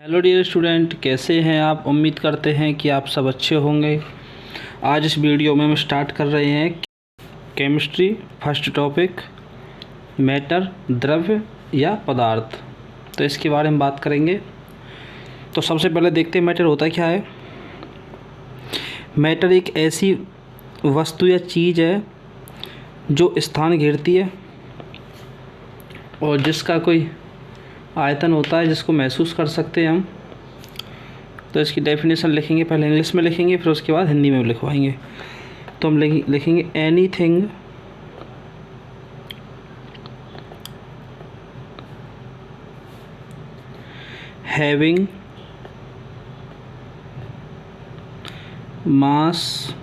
Hello dear student, कैसे हैं आप। उम्मीद करते हैं कि आप सब अच्छे होंगे। आज इस वीडियो में हम स्टार्ट कर रहे हैं केमिस्ट्री फर्स्ट टॉपिक मैटर, द्रव्य या पदार्थ। तो इसके बारे में बात करेंगे। तो सबसे पहले देखते हैं मैटर होता क्या है। मैटर एक ऐसी वस्तु या चीज़ है जो स्थान घेरती है और जिसका कोई आयतन होता है जिसको महसूस कर सकते हैं हम। तो इसकी डेफिनेशन लिखेंगे, पहले इंग्लिश में लिखेंगे फिर उसके बाद हिंदी में लिखवाएंगे। तो हम लिखेंगे anything having mass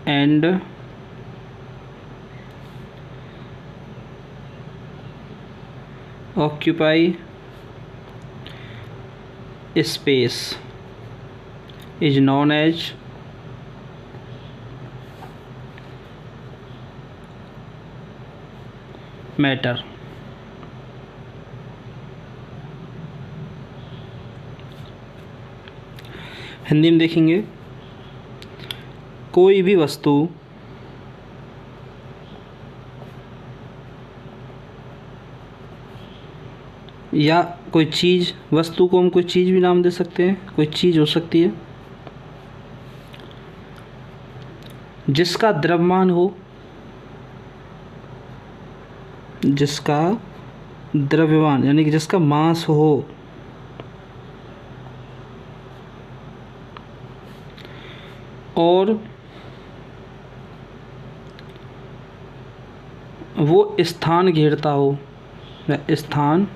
and occupy space is known as matter। Hindi में देखेंगे, कोई भी वस्तु या कोई चीज़, वस्तु को हम कोई चीज़ भी नाम दे सकते हैं, कोई चीज़ हो सकती है जिसका द्रव्यमान हो, जिसका द्रव्यमान यानी कि जिसका मास हो और वो स्थान घेरता हो या स्थान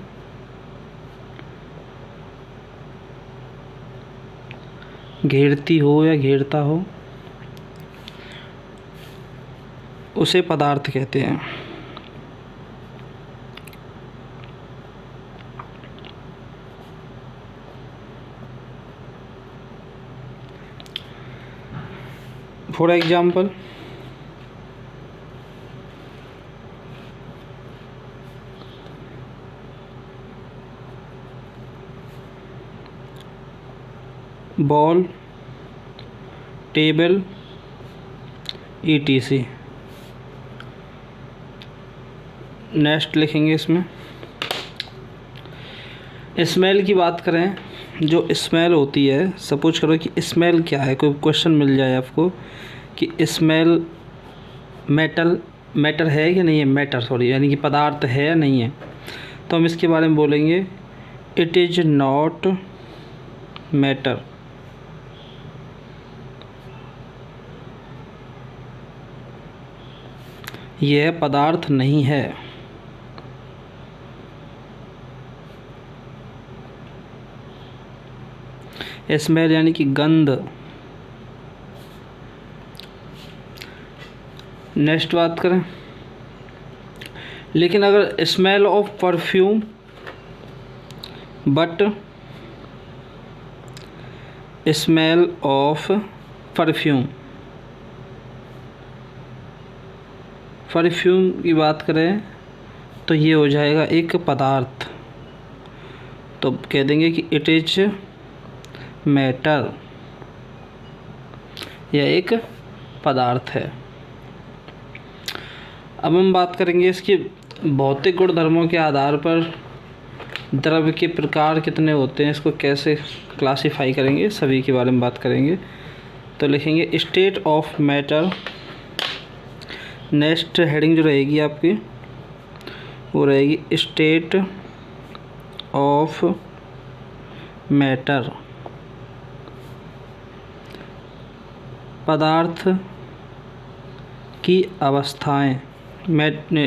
घेरती हो या घेरता हो, उसे पदार्थ कहते हैं। For example, ball, table, ETC। Next लिखेंगे इसमें स्मेल की बात करें। जो स्मेल होती है, सपोज करो कि स्मेल क्या है, कोई क्वेश्चन मिल जाए आपको कि स्मेल मैटर है कि नहीं है, मैटर सॉरी यानी कि पदार्थ है या नहीं है, तो हम इसके बारे में बोलेंगे इट इज़ नॉट मैटर। यह पदार्थ नहीं है। स्मेल यानी कि गंध। नेक्स्ट बात करें, लेकिन अगर smell of perfume but smell of perfume की बात करें तो ये हो जाएगा एक पदार्थ। तो कह देंगे कि इट इज मैटर, यह एक पदार्थ है। अब हम बात करेंगे इसके भौतिक गुण धर्मों के आधार पर द्रव्य के प्रकार कितने होते हैं, इसको कैसे क्लासिफाई करेंगे, सभी के बारे में बात करेंगे। तो लिखेंगे state of matter. Next heading जो रहेगी आपकी वो रहेगी स्टेट ऑफ मैटर। पदार्थ की अवस्थाएं,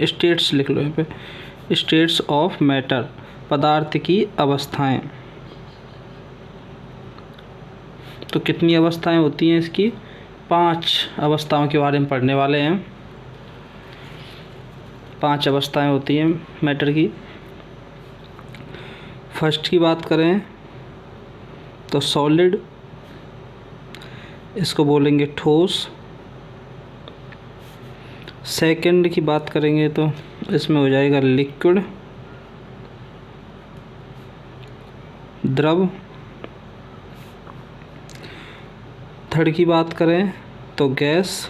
स्टेट्स लिख लो यहाँ पे, स्टेट्स ऑफ मैटर, पदार्थ की अवस्थाएं। तो कितनी अवस्थाएं होती हैं इसकी, 5 अवस्थाओं के बारे में पढ़ने वाले हैं। 5 अवस्थाएं होती हैं मैटर की। फर्स्ट की बात करें तो सॉलिड, इसको बोलेंगे ठोस। सेकंड की बात करेंगे तो इसमें हो जाएगा लिक्विड। द्रव। थर्ड की बात करें तो गैस।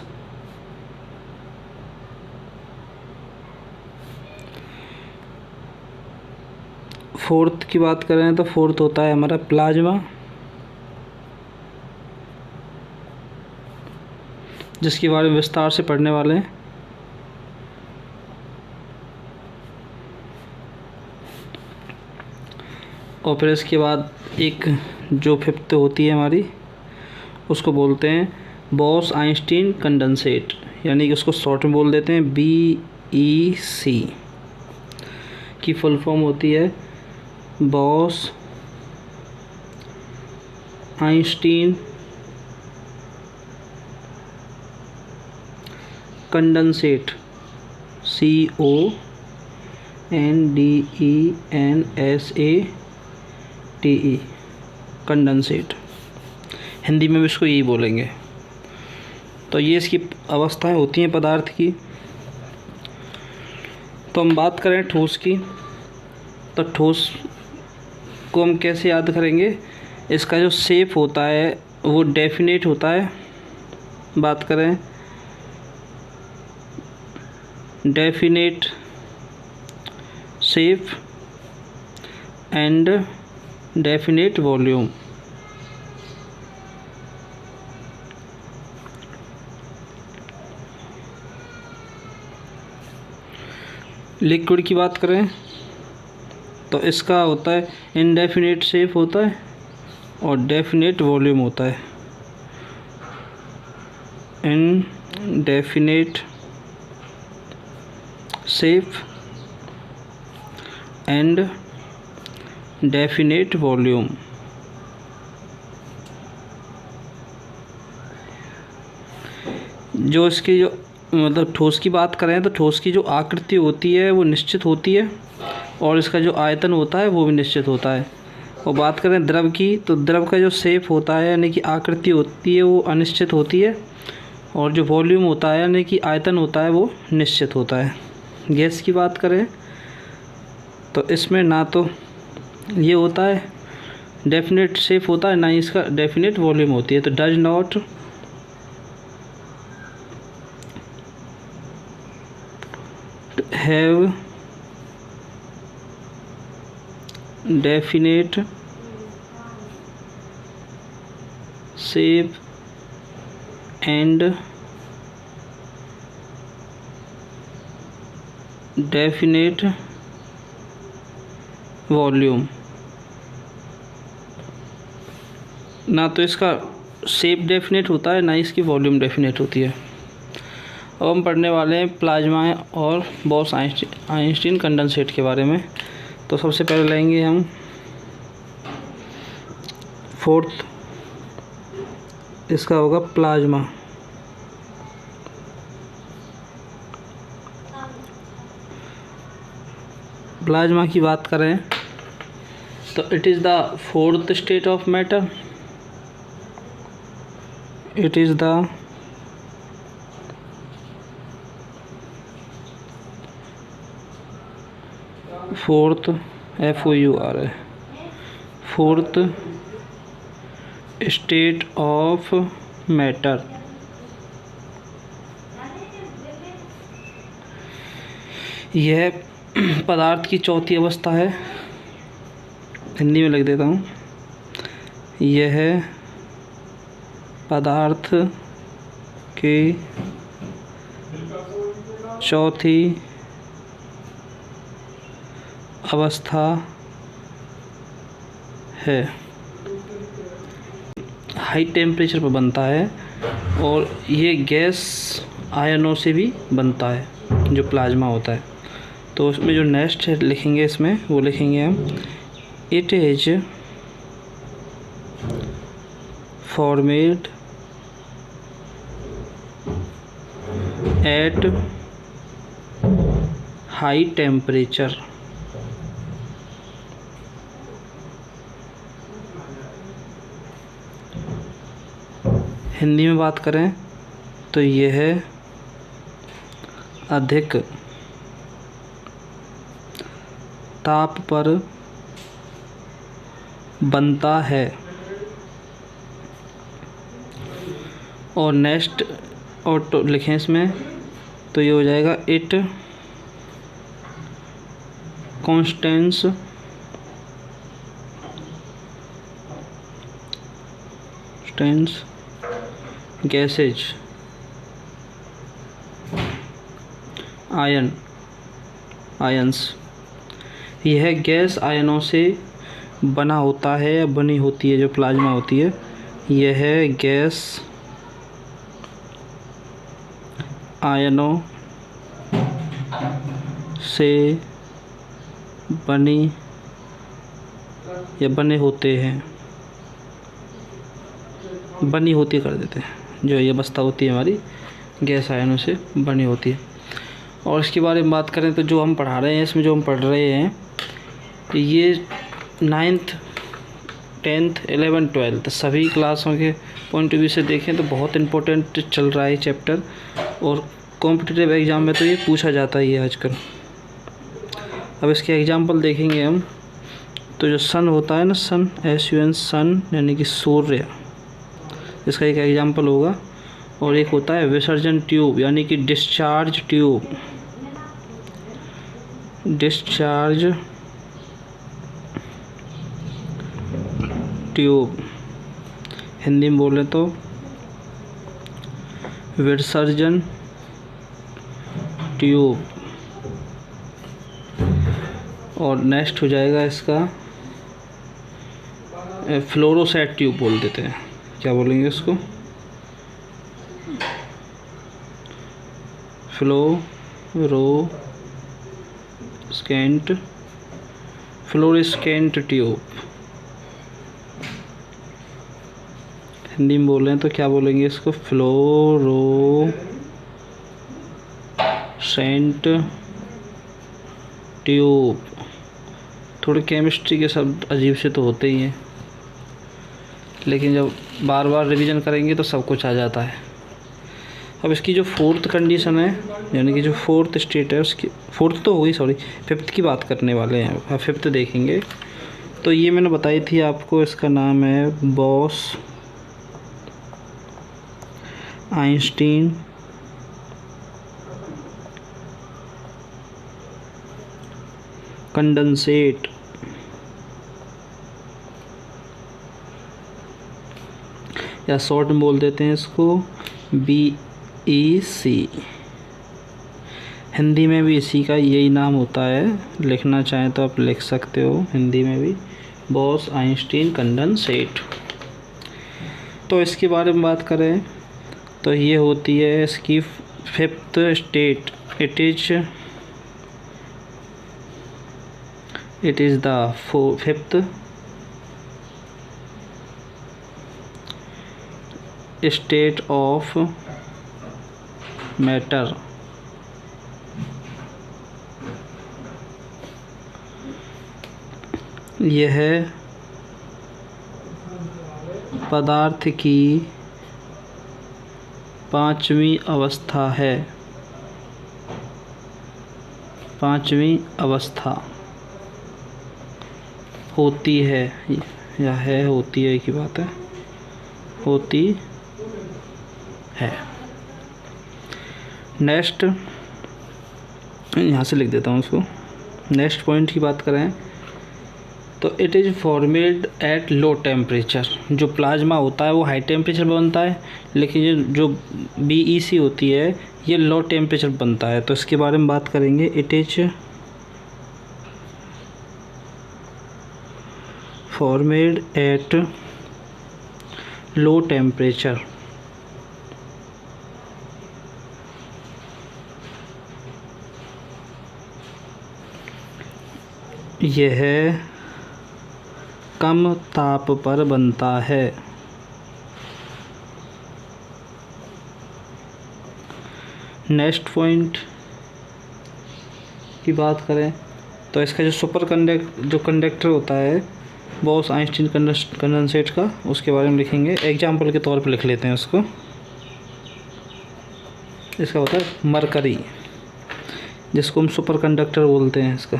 फोर्थ की बात करें तो फोर्थ होता है हमारा प्लाज्मा, जिसके बारे में विस्तार से पढ़ने वाले हैं। और फिर इसके बाद एक जो फिफ्थ होती है हमारी, उसको बोलते हैं बॉस आइंस्टीन कंडेंसेट, यानी कि उसको शॉर्ट में बोल देते हैं BEC की फुल फॉर्म होती है boss Einstein condensate, CONDENSATE, condensate. Hindi में भी इसको यही बोलेंगे। तो ये इसकी अवस्थाएं होती हैं पदार्थ की। तो हम बात करें ठोस की, तो ठोस को हम कैसे याद करेंगे? इसका जो शेप होता है वो डेफिनेट होता है। बात करें definite shape and definite volume. Liquid की बात करें तो इसका होता है इनडेफिनेट शेप होता है और डेफिनेट वॉल्यूम होता है। Indefinite shape and definite volume. जो इसकी जो मतलब ठोस की बात करें तो ठोस की जो आकृति होती है वो निश्चित होती है और इसका जो आयतन होता है वो भी निश्चित होता है। और बात करें द्रव की तो द्रव का जो शेप होता है यानी कि आकृति होती है वो अनिश्चित होती है और जो वॉल्यूम होता है यानी कि आयतन होता है वो निश्चित होता है। गैस की बात करें तो इसमें ना तो ये होता है डेफिनेट शेप होता है, ना ही इसका डेफिनेट वॉल्यूम होती है। तो does not have definite shape and definite volume. ना तो इसका शेप डेफिनेट होता है ना ही इसकी वॉल्यूम डेफिनेट होती है। अब हम पढ़ने वाले हैं प्लाज्मा और बॉस आइंस्टीन कंडेंसेट के बारे में। तो सबसे पहले लेंगे हम फोर्थ, इसका होगा प्लाज्मा। प्लाज्मा की बात करें तो it is the fourth state of matter. It is the fourth FOUR है, फोर्थ स्टेट ऑफ मैटर। यह पदार्थ की चौथी अवस्था है। हिंदी में लिख देता हूँ, यह पदार्थ की चौथी अवस्था है। हाई टेम्परेचर पर बनता है और ये गैस आयनों से भी बनता है जो प्लाज्मा होता है। तो उसमें जो नेक्स्ट लिखेंगे इसमें वो लिखेंगे हम it is formed at high temperature. Hindi में बात करें तो यह अधिक ताप पर बनता है। और नेक्स्ट और तो लिखें इसमें, तो ये हो जाएगा इट कॉन्स्टेंस गैसेज आयंस। यह गैस आयनों से बना होता है या बनी होती है। जो प्लाज्मा होती है यह गैस आयनों से बनी या बने होते हैं, बनी होती कर देते हैं। जो ये अवस्था होती है हमारी गैस आयनों से बनी होती है। और इसके बारे में बात करें तो जो हम पढ़ा रहे हैं, इसमें जो हम पढ़ रहे हैं ये 9th 10th 11th 12th सभी क्लासों के पॉइंट ऑफ व्यू से देखें तो बहुत इम्पोर्टेंट चल रहा है चैप्टर। और कॉम्पिटिटिव एग्ज़ाम में तो ये पूछा जाता ही है आजकल। अब इसके एग्जाम्पल देखेंगे हम। तो जो सन होता है ना, सन SUN सन यानी कि सूर्य, इसका एक एग्जाम्पल होगा। और एक होता है विसर्जन ट्यूब यानी कि discharge tube. Discharge tube Hindi में बोले तो विसर्जन ट्यूब। और नेक्स्ट हो जाएगा इसका फ्लोरोसेट ट्यूब बोल देते हैं। क्या बोलेंगे इसको? Fluorescent tube. हिंदी में बोल रहे हैं तो क्या बोलेंगे इसको? Fluorescent tube. थोड़े केमिस्ट्री के शब्द अजीब से तो होते ही हैं, लेकिन जब बार बार रिवीजन करेंगे तो सब कुछ आ जाता है। अब इसकी जो फोर्थ कंडीशन है, यानी कि जो फोर्थ स्टेट है उसकी, फोर्थ तो हुई, सॉरी फिफ्थ की बात करने वाले हैं। अब फिफ्थ देखेंगे तो ये मैंने बताई थी आपको, इसका नाम है बॉस आइंस्टीन कंडेंसेट। या शॉर्ट में बोल देते हैं इसको BEC। हिंदी में भी इसी का यही नाम होता है, लिखना चाहें तो आप लिख सकते हो हिंदी में भी, बॉस आइंस्टीन कंडेंसेट। तो इसके बारे में बात करें तो ये होती है इसकी fifth state. It is the fifth state of matter. यह पदार्थ की पांचवी अवस्था है। पांचवी अवस्था होती है या है, होती है की बात है, होती है। नेक्स्ट यहाँ से लिख देता हूँ उसको। नेक्स्ट पॉइंट की बात करें तो it is formed at low temperature. जो प्लाज्मा होता है वो हाई टेम्परेचर पर बनता है, लेकिन ये जो BEC होती है ये लो टेम्परेचर बनता है। तो इसके बारे में बात करेंगे। It is formed at low temperature. यह कम ताप पर बनता है। नेक्स्ट पॉइंट की बात करें तो इसका जो कंडक्टर होता है बॉस आइंस्टीन कंडेंसेट का, उसके बारे में लिखेंगे। एग्जाम्पल के तौर पे लिख लेते हैं उसको। इसका होता है मरकरी, जिसको हम सुपर कंडक्टर बोलते हैं। इसका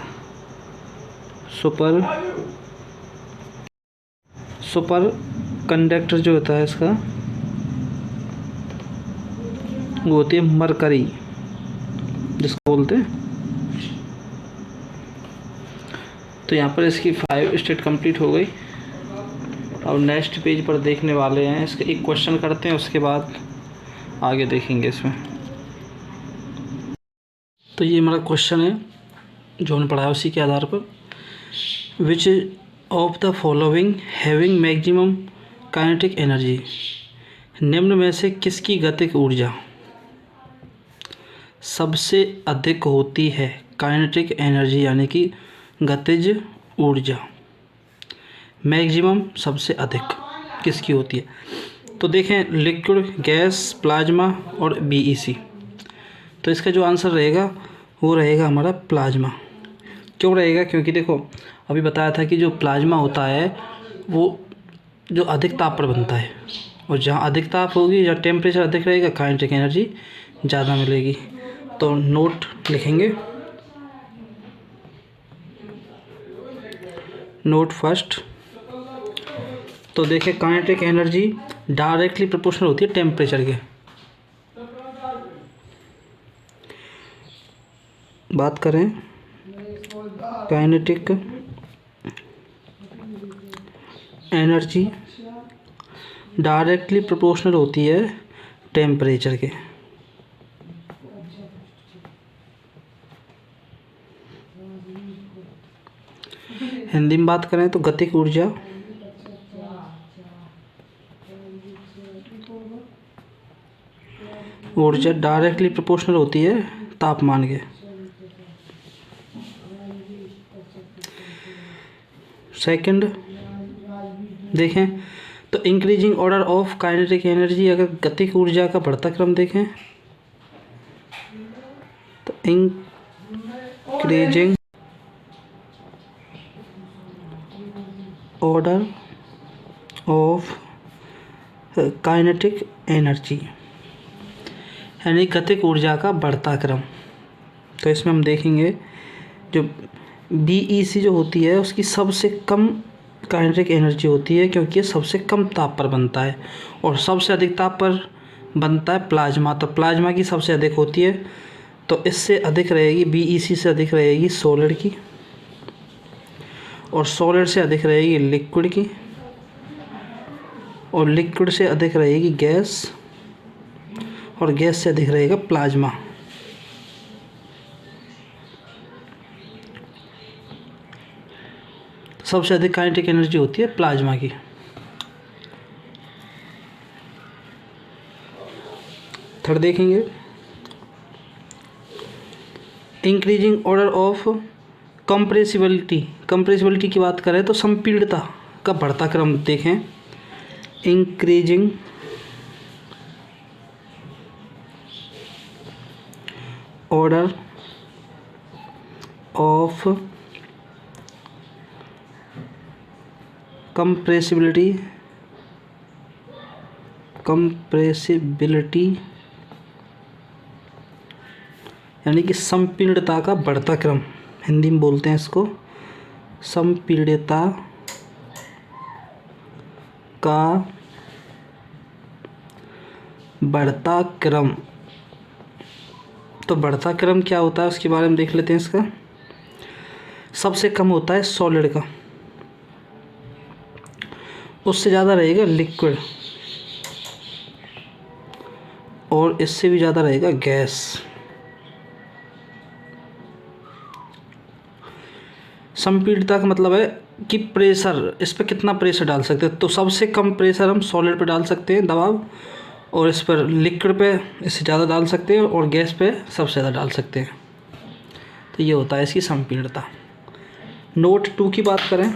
सुपर सुपर कंडक्टर जो होता है इसका वो होती है मरकरी, जिसको बोलते हैं। तो यहाँ पर इसकी 5 स्टेट कंप्लीट हो गई। अब नेक्स्ट पेज पर देखने वाले हैं, इसका एक क्वेश्चन करते हैं, उसके बाद आगे देखेंगे इसमें। तो ये हमारा क्वेश्चन है जो हमने पढ़ा है, उसी के आधार पर which of the following having maximum kinetic energy, निम्न में से किसकी गतिज ऊर्जा सबसे अधिक होती है। काइनेटिक एनर्जी यानी कि गतिज ऊर्जा मैक्सिमम सबसे अधिक किसकी होती है। तो देखें लिक्विड, गैस, प्लाज्मा और बीईसी। तो इसका जो आंसर रहेगा वो रहेगा हमारा प्लाज्मा। क्यों रहेगा? क्योंकि देखो अभी बताया था कि जो प्लाज्मा होता है वो जो अधिक ताप पर बनता है, और जहाँ अधिक ताप होगी, जहाँ टेम्परेचर अधिक रहेगा, काइनेटिक एनर्जी ज़्यादा मिलेगी। तो नोट लिखेंगे, नोट फर्स्ट। तो देखें काइनेटिक एनर्जी डायरेक्टली प्रोपोर्शनल होती है टेम्परेचर के। बात करें काइनेटिक एनर्जी डायरेक्टली प्रोपोर्शनल होती है टेम्परेचर के। हिंदी में बात करें तो गतिज ऊर्जा डायरेक्टली प्रोपोर्शनल होती है तापमान के। सेकंड देखें तो increasing order of kinetic energy, अगर गतिज ऊर्जा का बढ़ता क्रम देखें तो increasing order of kinetic energy यानी गतिज ऊर्जा का बढ़ता क्रम। तो इसमें हम देखेंगे जो बीईसी जो होती है उसकी सबसे कम काइनेटिक एनर्जी होती है, क्योंकि ये सबसे कम ताप पर बनता है, और सबसे अधिक ताप पर बनता है प्लाज्मा। तो प्लाज्मा की सबसे अधिक होती है, तो इससे अधिक रहेगी, बीईसी से अधिक रहेगी सॉलिड की, और सॉलिड से अधिक रहेगी लिक्विड की, और लिक्विड से अधिक रहेगी गैस, और गैस से अधिक रहेगा प्लाज्मा। सबसे अधिक काइनेटिक एनर्जी होती है प्लाज्मा की। थर्ड देखेंगे increasing order of compressibility. Compressibility की बात करें तो संपीड़ितता का बढ़ता क्रम देखें। इंक्रीजिंग ऑर्डर ऑफ कंप्रेसिबिलिटी यानी कि संपीड़ितता का बढ़ता क्रम, हिंदी में बोलते हैं इसको संपीड़ितता का बढ़ता क्रम। तो बढ़ता क्रम क्या होता है उसके बारे में देख लेते हैं। इसका सबसे कम होता है सॉलिड का, उससे ज़्यादा रहेगा लिक्विड, और इससे भी ज़्यादा रहेगा गैस। संपीड़ितता का मतलब है कि प्रेशर, इस पर कितना प्रेशर डाल सकते हैं। तो सबसे कम प्रेशर हम सॉलिड पे डाल सकते हैं दबाव, और इस पर लिक्विड पे इससे ज़्यादा डाल सकते हैं, और गैस पे सबसे ज़्यादा डाल सकते हैं। तो ये होता है इसकी संपीड़ितता। नोट 2 की बात करें,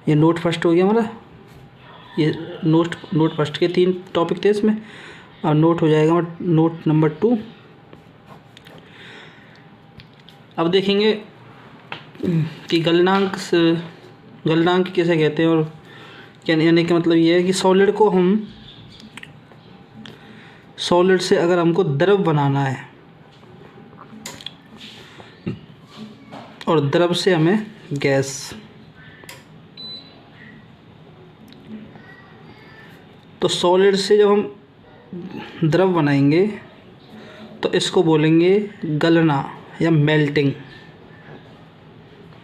ये नोट फर्स्ट हो गया हमारा। ये नोट फर्स्ट के 3 टॉपिक थे इसमें, और नोट हो जाएगा नोट नंबर 2। अब देखेंगे कि गलनांक किसे कहते हैं, और यानी कि मतलब ये है कि सॉलिड को हम सॉलिड से अगर हमको द्रव बनाना है और द्रव से हमें गैस। तो सॉलिड से जब हम द्रव बनाएंगे तो इसको बोलेंगे गलना या मेल्टिंग।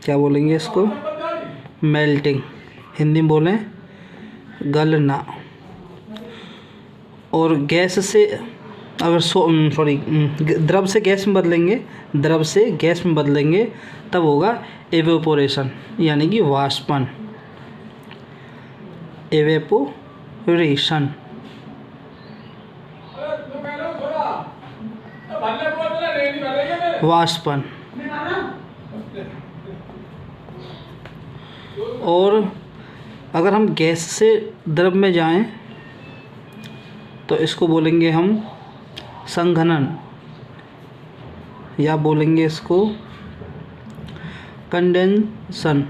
क्या बोलेंगे इसको? मेल्टिंग। हिंदी में बोलें गलना। और गैस से अगर द्रव से गैस में बदलेंगे तब होगा एवेपोरेशन, यानी कि वाष्पन। एवेपोरेशन। वाष्पन। और अगर हम गैस से द्रव में जाएं तो इसको बोलेंगे हम संघनन, या बोलेंगे इसको कंडेंसन।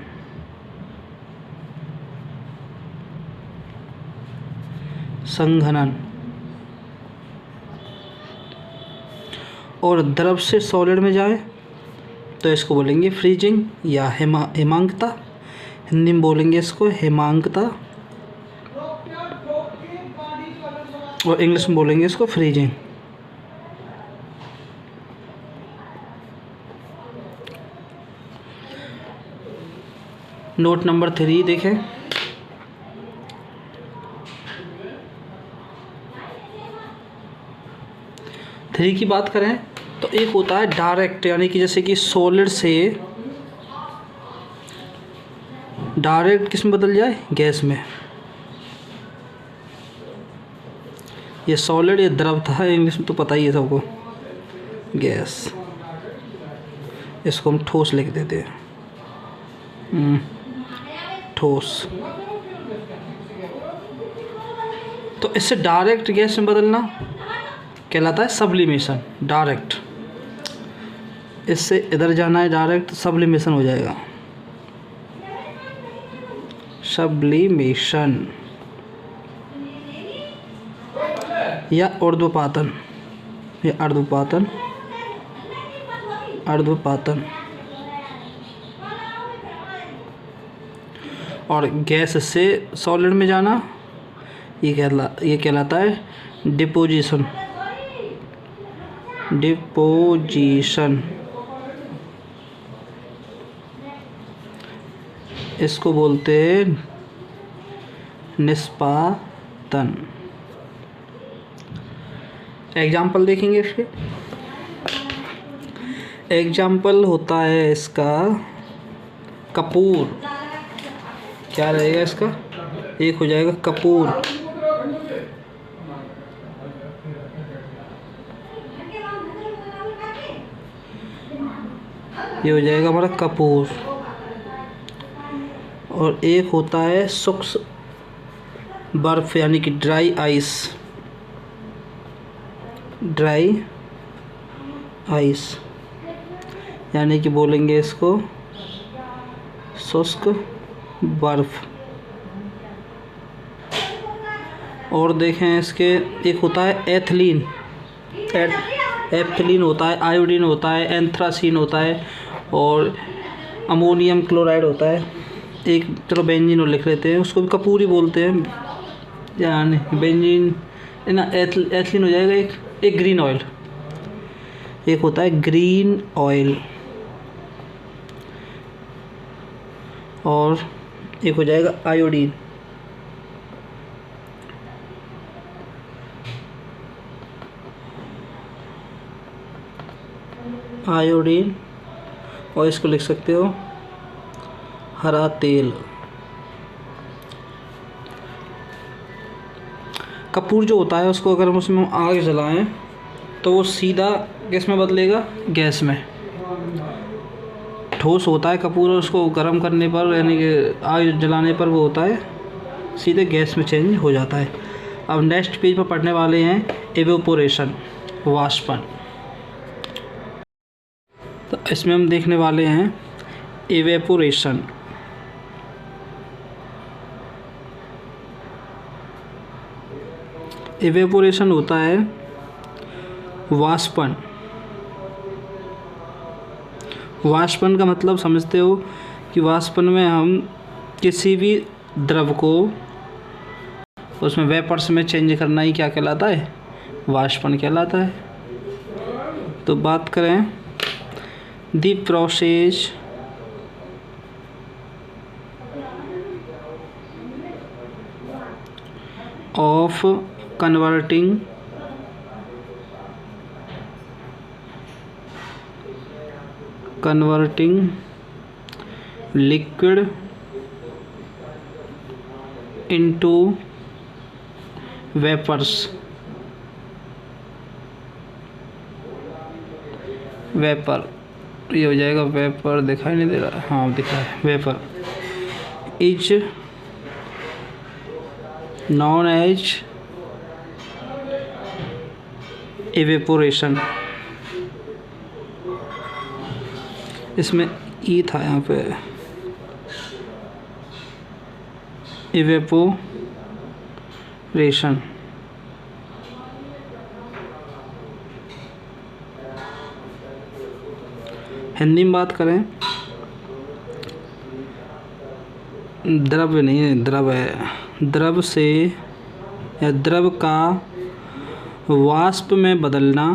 संघनन। और द्रव से सॉलिड में जाए तो इसको बोलेंगे फ्रीजिंग या हिमांकता। हिंदी में बोलेंगे इसको हिमांकता, और इंग्लिश में बोलेंगे इसको फ्रीजिंग। नोट नंबर 3 देखें। थ्री की बात करें तो एक होता है डायरेक्ट, यानी कि जैसे कि सॉलिड से डायरेक्ट किस में बदल जाए? गैस में। ये सॉलिड, ये द्रव था, इंग्लिश में तो पता ही है सबको, गैस। इसको हम ठोस लिख देते हैं, ठोस। तो इससे डायरेक्ट गैस में बदलना कहलाता है सब्लिमेशन। डायरेक्ट, इससे इधर जाना है डायरेक्ट, सब्लिमेशन हो जाएगा। सब्लिमेशन या ऊर्ध्वपातन, या अर्ध्वपातन। अर्ध्वपातन। और गैस से सॉलिड में जाना ये कहलाता है डिपोजिशन। डिपोजिशन। इसको बोलते हैं निष्पादन। एग्जाम्पल देखेंगे इसके। एग्जाम्पल होता है इसका कपूर। क्या रहेगा इसका? एक हो जाएगा कपूर। ये हो जाएगा हमारा कपूर। और एक होता है शुष्क बर्फ, यानी कि ड्राई आइस। ड्राई आइस, यानी कि बोलेंगे इसको शुष्क बर्फ। और देखें इसके एक होता है एथिलीन। एथिलीन होता है, आयोडीन होता है, एंथ्रासीन होता है, और अमोनियम क्लोराइड होता है। एक चलो बेंजीन और लिख लेते हैं, उसको भी कपूर ही बोलते हैं, यानी बेंजीन ना। एथिलीन हो जाएगा एक ग्रीन ऑयल। एक होता है ग्रीन ऑयल, और एक हो जाएगा आयोडीन। आयोडीन, और इसको लिख सकते हो हरा तेल। कपूर जो होता है उसको अगर हम उसमें आग जलाएं तो वो सीधा किस में बदलेगा? गैस में। ठोस होता है कपूर, और उसको गर्म करने पर, यानी कि आग जलाने पर वो होता है सीधे गैस में चेंज हो जाता है। अब नेक्स्ट पेज पर पढ़ने वाले हैं एवेपोरेशन, वाष्पन। तो इसमें हम देखने वाले हैं एवेपोरेशन। एवेपोरेशन होता है वाष्पन। वाष्पन का मतलब समझते हो कि वाष्पन में हम किसी भी द्रव को उसमें वेपर्स में चेंज करना ही क्या कहलाता है, वाष्पन कहलाता है। तो बात करें the process of converting liquid into vapours. Vapour ये हो जाएगा, वेपर दिखाई नहीं दे रहा, हाँ दिखा है, vapour is known as evaporation. इसमें ई था यहाँ पे, इवेपोरेशन। हिंदी में बात करें, द्रव नहीं है, द्रव है, द्रव से या द्रव का वाष्प में बदलना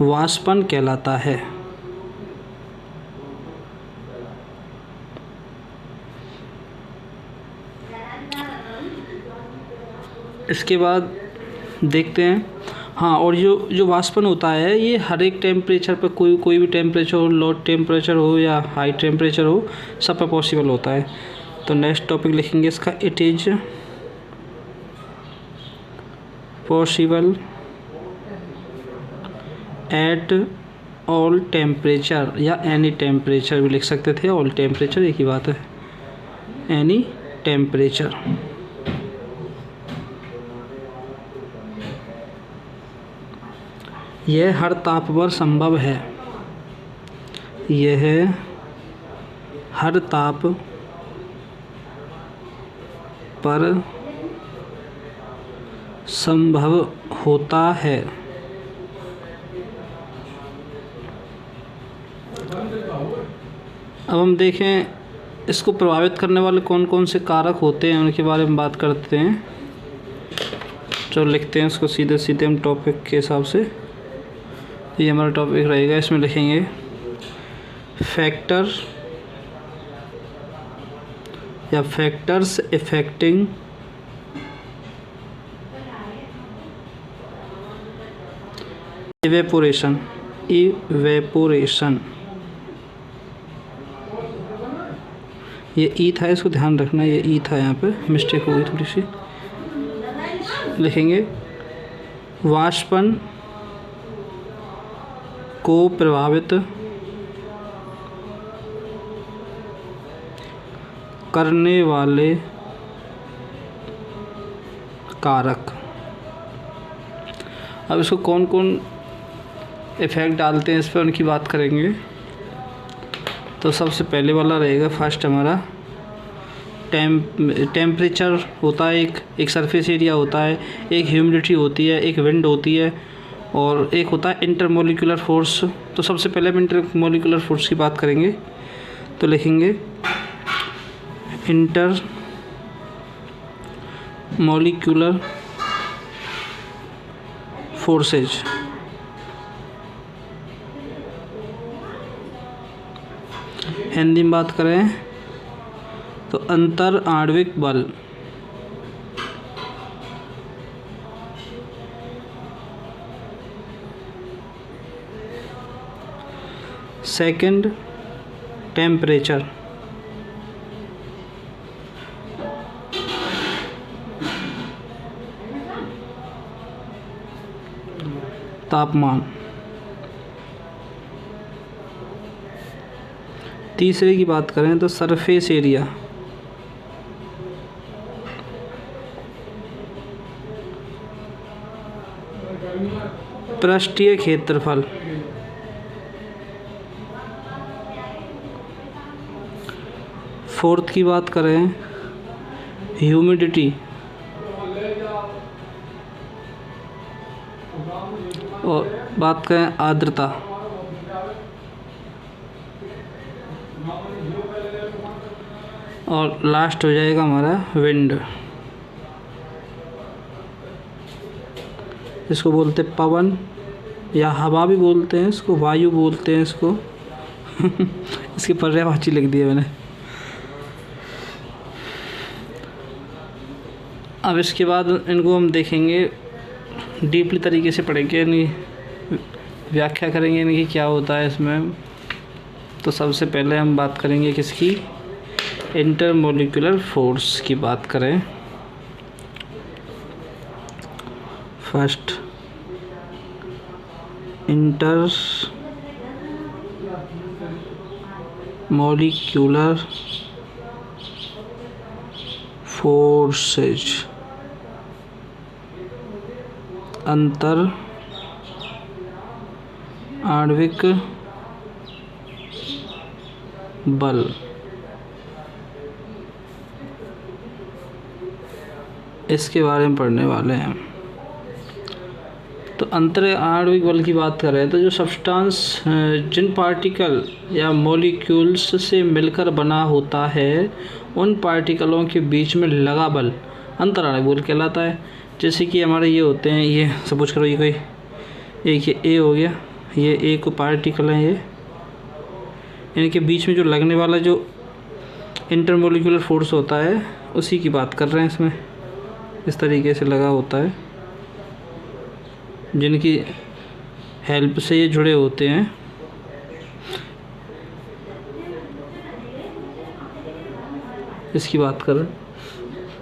वाष्पन कहलाता है। इसके बाद देखते हैं, हाँ, और जो वाष्पन होता है ये हर एक टेम्परेचर पर, कोई भी टेम्परेचर हो, लो टेम्परेचर हो या हाई टेम्परेचर हो, सब पर पॉसिबल होता है। तो नेक्स्ट टॉपिक लिखेंगे इसका, it is possible at all temperature, या एनी टेम्परेचर भी लिख सकते थे, ऑल टेम्परेचर एक ही बात है, एनी टेम्परेचर। यह हर ताप पर संभव है, यह हर ताप पर संभव होता है। अब हम देखें इसको प्रभावित करने वाले कौन कौन से कारक होते हैं, उनके बारे में बात करते हैं। चलो लिखते हैं इसको सीधे सीधे हम टॉपिक के हिसाब से। ये हमारा टॉपिक रहेगा, इसमें लिखेंगे फैक्टर या फैक्टर्स इफेक्टिंग इवेपोरेशन। ये ई था, इसको ध्यान रखना, ये ई था, यहाँ पे मिस्टेक हो गई थोड़ी सी। लिखेंगे वाष्पन को प्रभावित करने वाले कारक। अब इसको कौन कौन इफ़ेक्ट डालते हैं इस पर, उनकी बात करेंगे। तो सबसे पहले वाला रहेगा फर्स्ट हमारा टेम्परेचर होता है, एक सरफेस एरिया होता है, एक ह्यूमिडिटी होती है, एक विंड होती है, और एक होता है इंटरमोलिकुलर फोर्स। तो सबसे पहले हम इंटरमोलिकुलर फोर्स की बात करेंगे। तो लिखेंगे इंटरमोलिकुलर फोर्सेज। हिंदी में बात करें तो अंतर आणविक बल। सेकंड टेम्परेचर, तापमान। तीसरे की बात करें तो सरफेस एरिया। पृष्ठीय क्षेत्रफल। फोर्थ की बात करें ह्यूमिडिटी। और बात करें आर्द्रता, और लास्ट हो जाएगा हमारा विंड। इसको बोलते हैं पवन या हवा भी बोलते हैं, इसको वायु बोलते हैं इसको। इसकी पर्यायवाची लिख दिया मैंने। अब इसके बाद इनको हम देखेंगे, डीपली तरीके से पढ़ेंगे, यानी व्याख्या करेंगे इनकी क्या होता है इसमें। तो सबसे पहले हम बात करेंगे किसकी, इंटरमोलिकुलर फोर्स की बात करें। फर्स्ट इंटरमोलिकुलर फोर्सेज, अंतर आणविक बल। इसके बारे में पढ़ने वाले हैं। तो अंतर आणविक बल की बात करें तो जो सब्सटेंस जिन पार्टिकल या मॉलिक्यूल्स से मिलकर बना होता है, उन पार्टिकलों के बीच में लगा बल अंतर आणविक बल कहलाता है। जैसे कि हमारे ये होते हैं, ये सपोज करो ये कोई एक ये ए हो गया, ये ए को पार्टिकल है, ये इनके बीच में जो लगने वाला जो इंटरमोलिकुलर फोर्स होता है उसी की बात कर रहे हैं। इसमें इस तरीके से लगा होता है, जिनकी हेल्प से ये जुड़े होते हैं। इसकी बात कर रहे हैं।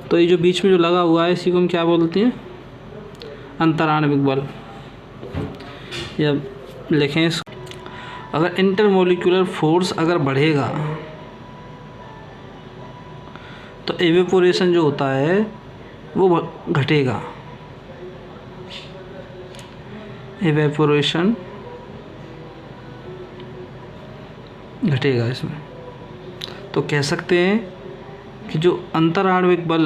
तो ये जो बीच में जो लगा हुआ है इसी को हम क्या बोलते हैं, अंतर आणविक बल। या लिखें इसको, अगर इंटरमोलिकुलर फोर्स अगर बढ़ेगा तो एवेपोरेशन जो होता है वो घटेगा। एवेपोरेशन घटेगा इसमें। तो कह सकते हैं कि जो अंतर आणविक बल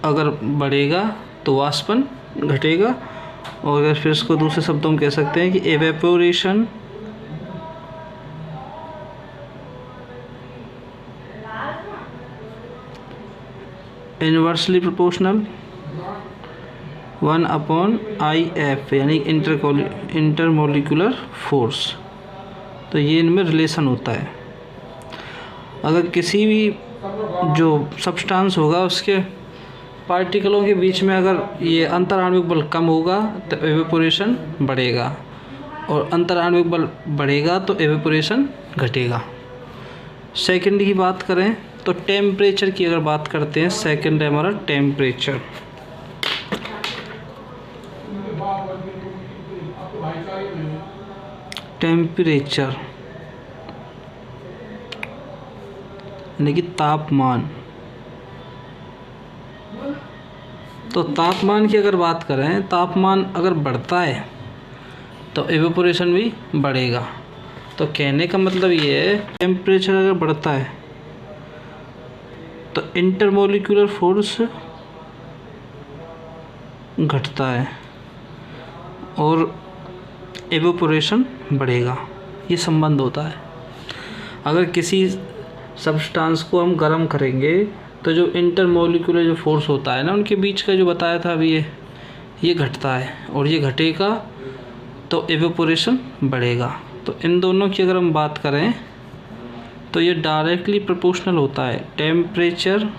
अगर बढ़ेगा तो वाष्पन घटेगा, और अगर फिर इसको दूसरे शब्दों में कह सकते हैं कि एवेपोरेशन इनवर्सली प्रोपोर्शनल 1/IF, यानी इंटरमोलिकुलर फोर्स। तो ये इनमें रिलेशन होता है। अगर किसी भी जो सब्सटेंस होगा उसके पार्टिकलों के बीच में अगर ये अंतर आणविक बल कम होगा तो एवेपोरेशन बढ़ेगा, और अंतर आणविक बल बढ़ेगा तो एवेपोरेशन घटेगा। सेकंड की बात करें तो टेम्परेचर की अगर बात करते हैं, सेकंड है हमारा टेम्परेचर। टेम्परेचर यानी कि तापमान। तो तापमान की अगर बात करें, तापमान अगर बढ़ता है तो एवेपोरेशन भी बढ़ेगा। तो कहने का मतलब ये है, टेम्परेचर अगर बढ़ता है तो इंटरमोलिकुलर फोर्स घटता है और एवेपोरेशन बढ़ेगा। ये संबंध होता है। अगर किसी सब्सटेंस को हम गर्म करेंगे तो जो इंटरमोलिकुलर जो फोर्स होता है ना, उनके बीच का जो बताया था अभी, ये घटता है और ये घटेगा तो एवेपोरेशन बढ़ेगा। तो इन दोनों की अगर हम बात करें तो ये डायरेक्टली प्रोपोर्शनल होता है। टेम्परेचर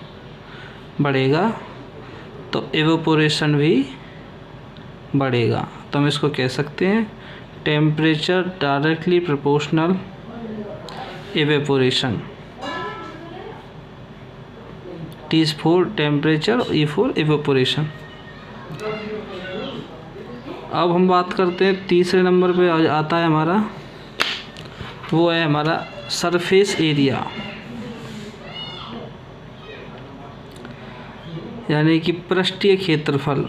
बढ़ेगा तो एवेपोरेशन भी बढ़ेगा। तो हम इसको कह सकते हैं temperature directly proportional evaporation. T is for temperature, E for evaporation. अब हम बात करते हैं तीसरे नंबर पे आता है हमारा, वो है हमारा सरफेस एरिया, यानी कि पृष्ठीय क्षेत्रफल।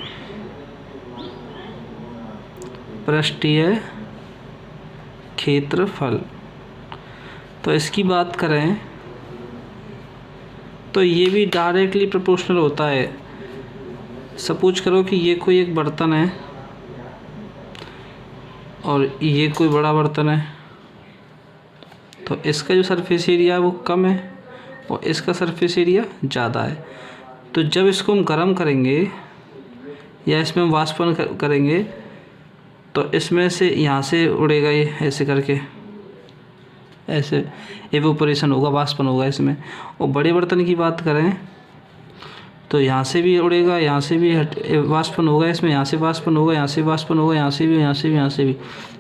पृष्ठीय क्षेत्रफल। तो इसकी बात करें तो ये भी डायरेक्टली प्रोपोर्शनल होता है सपोज करो कि ये कोई एक बर्तन है और ये कोई बड़ा बर्तन है, तो इसका जो सरफेस एरिया है वो कम है और इसका सरफेस एरिया ज़्यादा है। तो जब इसको हम गर्म करेंगे या इसमें हम वाष्पन करेंगे तो इसमें से यहाँ से उड़ेगा, ये ऐसे करके ऐसे एवोपोरेशन होगा, वाष्पन होगा इसमें। और बड़े बर्तन की बात करें तो यहाँ से भी उड़ेगा, यहाँ से भी वाष्पन होगा इसमें, यहाँ से वाष्पन होगा, यहाँ से वाष्पन होगा, यहाँ से भी, यहाँ से भी, यहाँ से भी।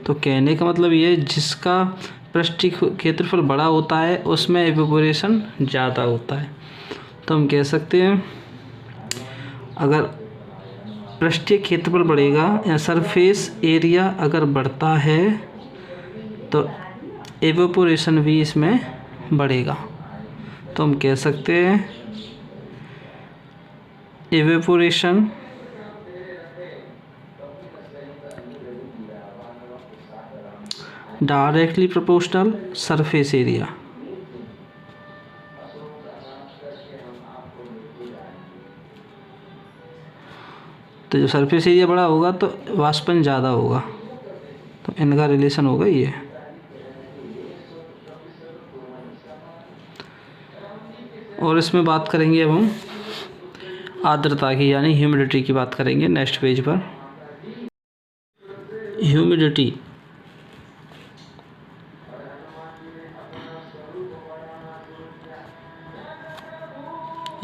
तो कहने का मतलब ये, जिसका पृष्ठीय क्षेत्रफल बड़ा होता है उसमें एवोपोरेशन ज़्यादा होता है। तो हम कह सकते हैं अगर पृष्ठीय क्षेत्रफल बढ़ेगा या सरफेस एरिया अगर बढ़ता है तो एवोपोरेशन भी इसमें बढ़ेगा। तो हम कह सकते हैं evaporation directly proportional surface area. तो जो सरफेस एरिया बड़ा होगा तो वाष्पन ज़्यादा होगा, तो इनका रिलेशन होगा ये। और इसमें बात करेंगे अब हम आर्द्रता की, यानी ह्यूमिडिटी की बात करेंगे नेक्स्ट पेज पर। ह्यूमिडिटी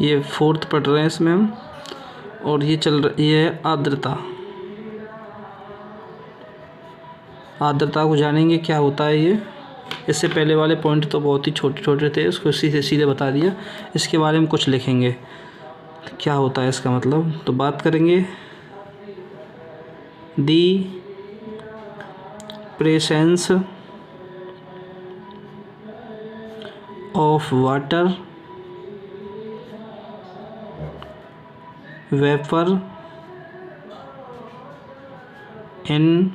ये 4th पढ़ रहे हैं इसमें हम, और ये चल रही है आर्द्रता। आर्द्रता को जानेंगे क्या होता है ये। इससे पहले वाले पॉइंट तो बहुत ही छोटे छोटे थे, उसको सीधे सीधे बता दिया। इसके बारे में कुछ लिखेंगे क्या होता है इसका मतलब। तो बात करेंगे the presence of water vapour in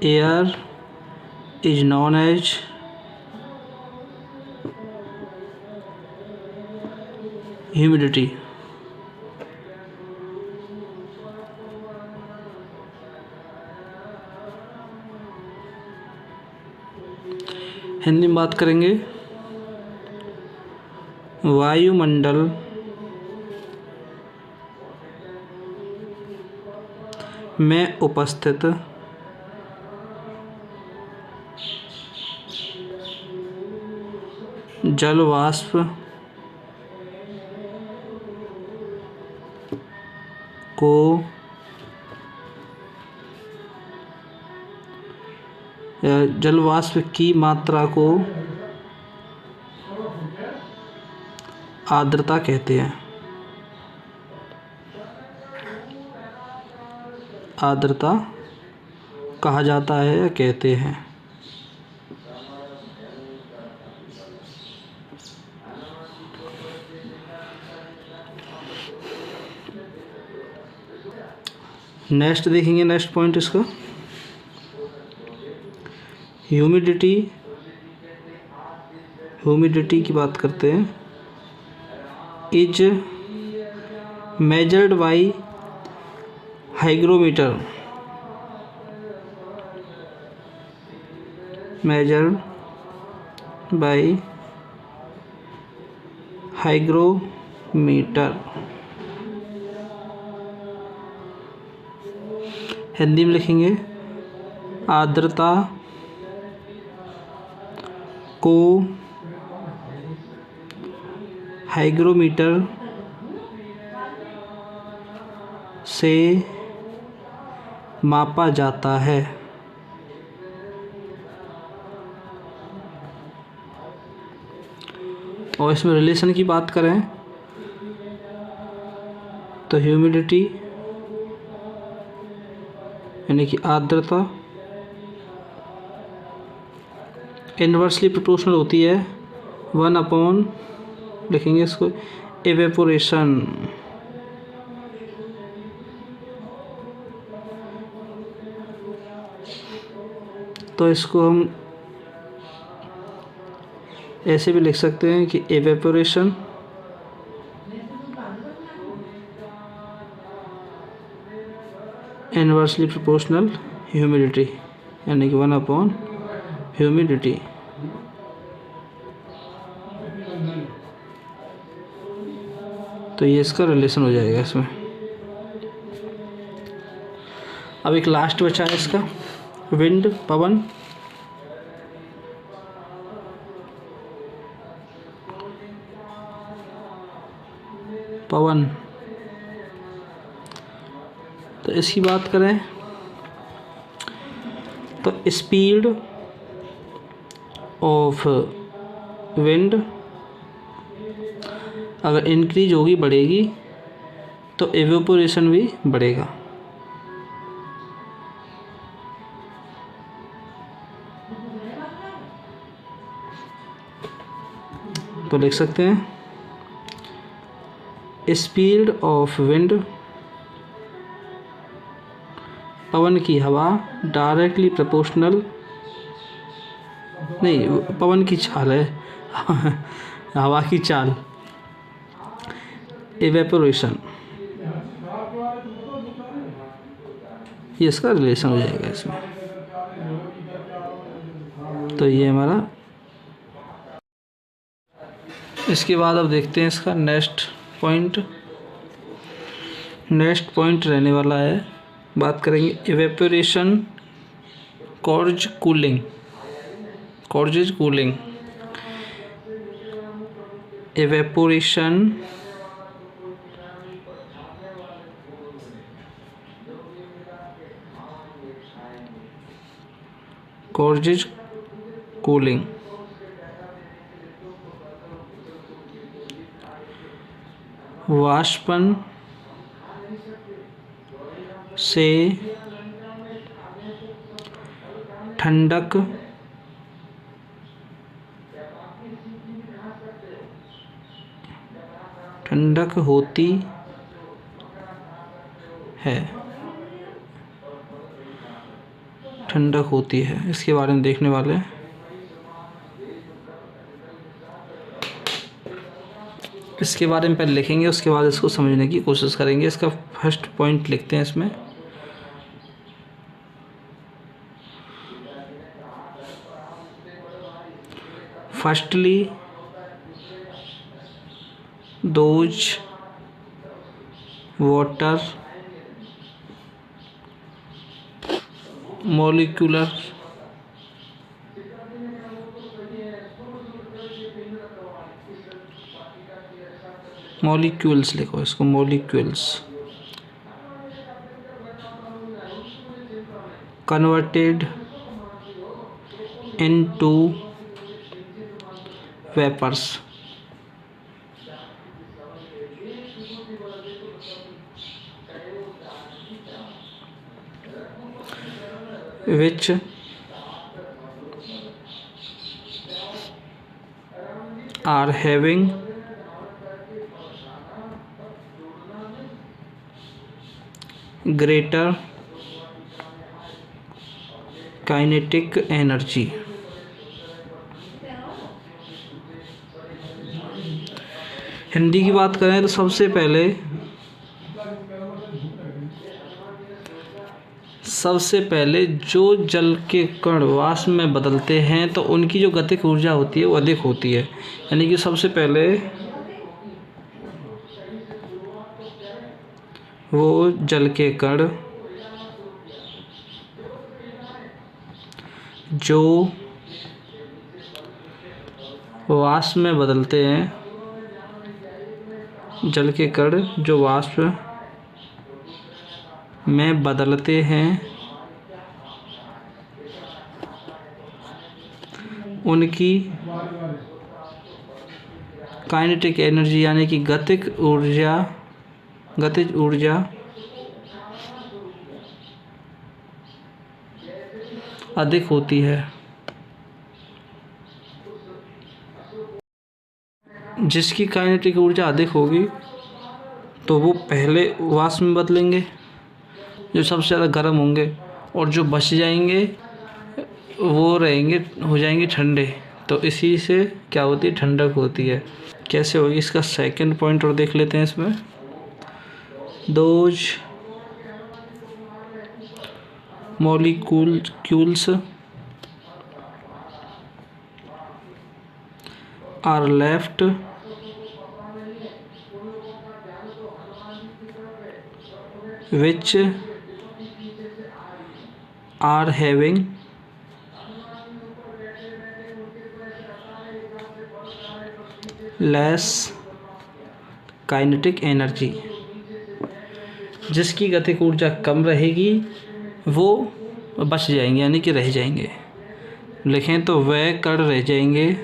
air is known as humidity। Hindi में बात करेंगे वायुमंडल में उपस्थित जल वाष्प को जल वाष्प की मात्रा को आर्द्रता कहते हैं। आर्द्रता कहा जाता है या कहते हैं। नेक्स्ट देखेंगे, नेक्स्ट पॉइंट इसका ह्यूमिडिटी। ह्यूमिडिटी की बात करते हैं। Is measured by hygrometer. Measured by hygrometer. Hindi में लिखेंगे आर्द्रता को हाइग्रोमीटर से मापा जाता है। और इसमें रिलेशन की बात करें तो ह्यूमिडिटी यानी कि आर्द्रता इन्वर्सली प्रोपोर्शनल होती है 1/, लिखेंगे इसको, एवेपोरेशन। तो इसको हम ऐसे भी लिख सकते हैं कि एवेपोरेशन इनवर्सली प्रोपोर्शनल ह्यूमिडिटी, यानी कि 1 ह्यूमिडिटी। तो ये इसका रिलेशन हो जाएगा इसमें। अब एक लास्ट बचा है इसका, विंड, पवन। पवन, तो इसकी बात करें तो स्पीड ऑफ विंड अगर इंक्रीज होगी, बढ़ेगी, तो एवेपोरेशन भी बढ़ेगा। तो लिख सकते हैं स्पीड ऑफ विंड, पवन की हवा, डायरेक्टली प्रोपोर्शनल, नहीं पवन की चाल है हवा की चाल, एवेपोरेशन, ये इसका रिलेशन हो जाएगा इसमें। तो ये हमारा, इसके बाद अब देखते हैं इसका नेक्स्ट पॉइंट। नेक्स्ट पॉइंट रहने वाला है, बात करेंगे evaporation causes cooling. Causes cooling, evaporation causes cooling, वाष्पन से ठंडक होती है, ठंडक होती है। इसके बारे में देखने वाले हैं। इसके बारे में पहले लिखेंगे, उसके बाद इसको समझने की कोशिश करेंगे। इसका फर्स्ट पॉइंट लिखते हैं इसमें, firstly those water molecular molecules, लिखो इसको molecules, converted into vapours, which are having greater kinetic energy। Hindi की बात करें तो सबसे पहले जो जल के कण वाष्प में बदलते हैं तो उनकी जो गतिक ऊर्जा होती है वो अधिक होती है। यानी कि सबसे पहले वो जल के कण जो वाष्प में बदलते हैं, जल के कण जो वाष्प में बदलते हैं, उनकी काइनेटिक एनर्जी यानी कि गतिज ऊर्जा अधिक होती है। जिसकी काइनेटिक ऊर्जा अधिक होगी तो वो पहले वाष्प में बदलेंगे जो सबसे ज़्यादा गर्म होंगे, और जो बच जाएंगे वो हो जाएंगे ठंडे। तो इसी से क्या होती है, ठंडक होती है। कैसे होगी, इसका सेकंड पॉइंट और देख लेते हैं इसमें। Those molecules are left which are having less kinetic energy. जिसकी गतिक ऊर्जा कम रहेगी वो बच जाएंगे यानी कि रह जाएंगे। लिखें तो वह कण रह जाएंगे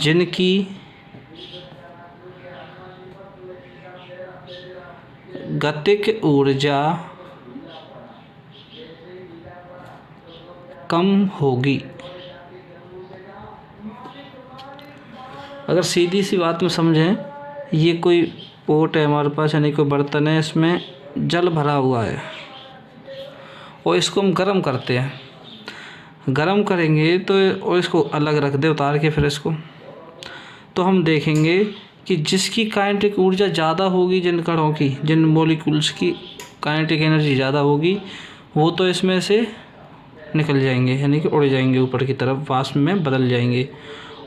जिनकी गतिक ऊर्जा कम होगी। अगर सीधी सी बात में समझें, ये कोई पोट है हमारे पास यानी कोई बर्तन है, इसमें जल भरा हुआ है और इसको हम गर्म करते हैं। गर्म करेंगे तो और इसको अलग रख दे उतार के फिर इसको, तो हम देखेंगे कि जिसकी काइनेटिक ऊर्जा ज़्यादा होगी, जिन कणों की, जिन मॉलिक्यूल्स की काइनेटिक एनर्जी ज़्यादा होगी, वो तो इसमें से निकल जाएंगे यानी कि उड़ जाएंगे ऊपर की तरफ, वाष्प में बदल जाएंगे।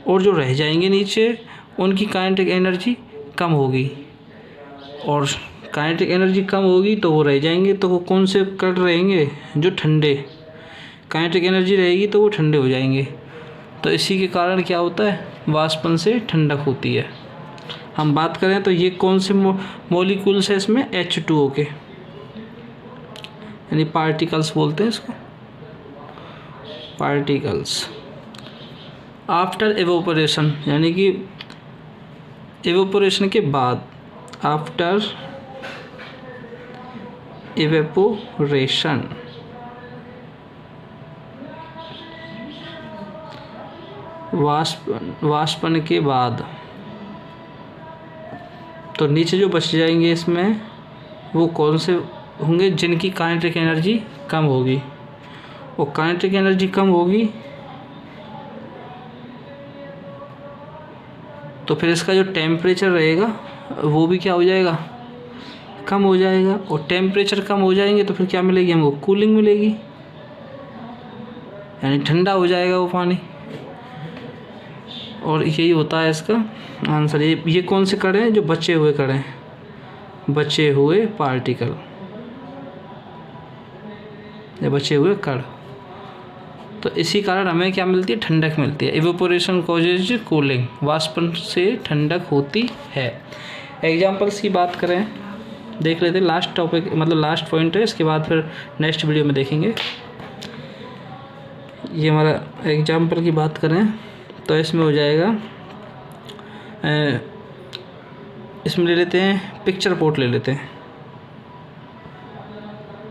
और जो रह जाएंगे नीचे, उनकी काइनेटिक एनर्जी कम होगी और काइनेटिक एनर्जी कम होगी तो वो रह जाएंगे। तो वो कौन से कण रहेंगे? जो ठंडे। काइनेटिक एनर्जी रहेगी तो वो ठंडे हो जाएंगे। तो इसी के कारण क्या होता है? वाष्पन से ठंडक होती है। हम बात करें तो ये कौन से मॉलिक्यूल्स है इसमें? H2O के, यानी पार्टिकल्स बोलते हैं इसको, पार्टिकल्स। आफ्टर एवोपरेशन यानी कि एवोपरेशन के बाद, आफ्टर एवेपोरेशन, वाष्पन के बाद, तो नीचे जो बच जाएंगे इसमें वो कौन से होंगे? जिनकी काइनेटिक एनर्जी कम होगी। और काइनेटिक एनर्जी कम होगी तो फिर इसका जो टेम्परेचर रहेगा वो भी क्या हो जाएगा? कम हो जाएगा। और टेम्परेचर कम हो जाएंगे तो फिर क्या मिलेगी हमको? कूलिंग मिलेगी, यानी ठंडा हो जाएगा वो पानी। और यही होता है इसका आंसर। ये कौन से कण हैं? जो बचे हुए कण हैं, बचे हुए पार्टिकल या बचे हुए कण। तो इसी कारण हमें क्या मिलती है? ठंडक मिलती है। इवेपोरेशन कॉजेज कूलिंग, वाष्पन से ठंडक होती है। एग्जाम्पल्स की बात करें, देख लेते हैं। लास्ट टॉपिक मतलब लास्ट पॉइंट है, इसके बाद फिर नेक्स्ट वीडियो में देखेंगे। ये हमारा एग्जाम्पल की बात करें तो इसमें हो जाएगा, इसमें ले लेते हैं पिक्चर पोट ले लेते हैं,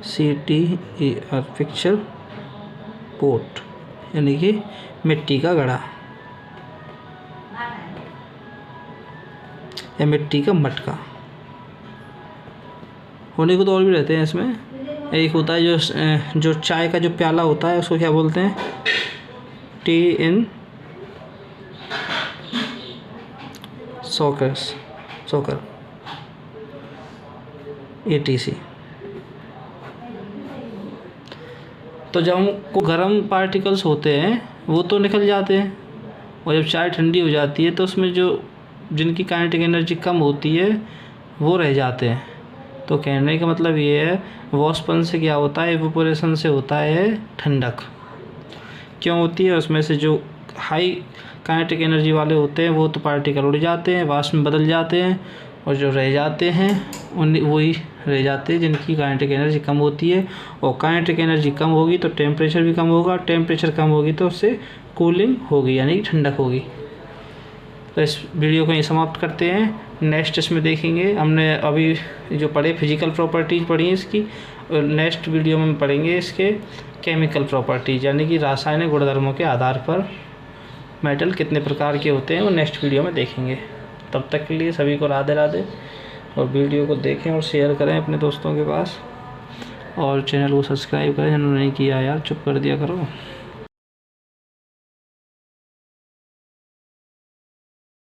CTER, पिक्चर पोट यानी कि मिट्टी का घड़ा या मिट्टी का मटका। होने को तो और भी रहते हैं इसमें। एक होता है जो चाय का जो प्याला होता है उसको क्या बोलते हैं? टी इन सॉकर ATC। तो जब हमको गर्म पार्टिकल्स होते हैं वो तो निकल जाते हैं, और जब चाय ठंडी हो जाती है तो उसमें जो जिनकी काइनेटिक एनर्जी कम होती है वो रह जाते हैं। तो कहने का मतलब ये है, वाष्पन से क्या होता है? इवेपोरेशन से होता है ठंडक। क्यों होती है? उसमें से जो हाई काइनेटिक एनर्जी वाले होते हैं वो तो पार्टिकल उड़ जाते हैं, वाष्प में बदल जाते हैं, और जो रह जाते हैं वही रह जाते हैं जिनकी काइनेटिक एनर्जी कम होती है। और काइनेटिक एनर्जी कम होगी तो टेम्परेचर भी कम होगा, टेम्परेचर कम होगी तो उससे कूलिंग होगी यानी ठंडक होगी। तो इस वीडियो को यहीं समाप्त करते हैं। नेक्स्ट इसमें देखेंगे, हमने अभी जो पढ़े फिजिकल प्रॉपर्टीज़ पढ़ी हैं इसकी, और नेक्स्ट वीडियो में पढ़ेंगे इसके केमिकल प्रॉपर्टीज़ यानी कि रासायनिक गुणधर्मों के आधार पर मेटल कितने प्रकार के होते हैं, वो नेक्स्ट वीडियो में देखेंगे। तब तक के लिए सभी को राधे राधे, और वीडियो को देखें और शेयर करें अपने दोस्तों के पास, और चैनल को सब्सक्राइब करें जिन्होंने नहीं किया। यार चुप कर दिया करो।